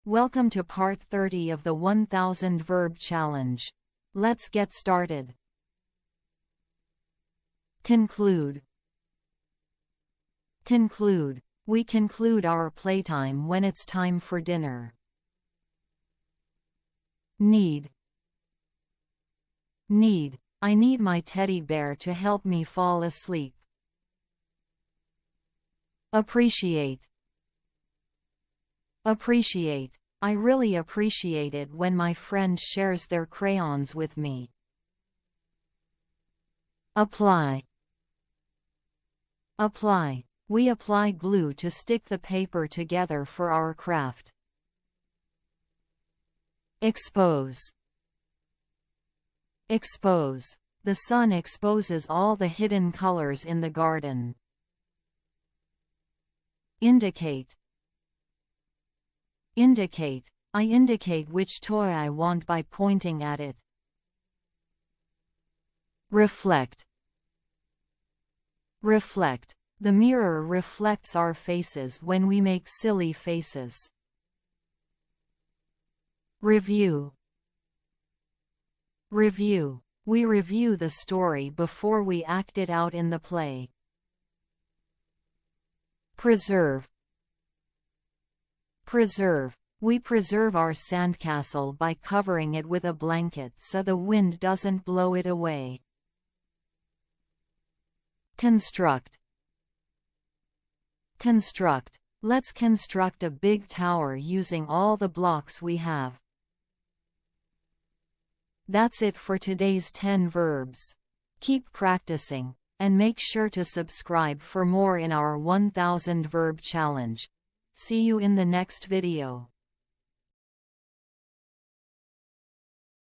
Welcome to part 30 of the 1000 Verb Challenge. Let's get started. Conclude. Conclude. We conclude our playtime when it's time for dinner. Need. Need. I need my teddy bear to help me fall asleep. Appreciate. Appreciate. I really appreciate it when my friend shares their crayons with me. Apply. Apply. We apply glue to stick the paper together for our craft. Expose. Expose. The sun exposes all the hidden colors in the garden. Indicate. Indicate. I indicate which toy I want by pointing at it. Reflect. Reflect. The mirror reflects our faces when we make silly faces. Review. Review. We review the story before we act it out in the play. Preserve. Preserve. We preserve our sandcastle by covering it with a blanket so the wind doesn't blow it away. Construct. Construct. Let's construct a big tower using all the blocks we have. That's it for today's 10 verbs. Keep practicing, and make sure to subscribe for more in our 1000 Verb Challenge. See you in the next video.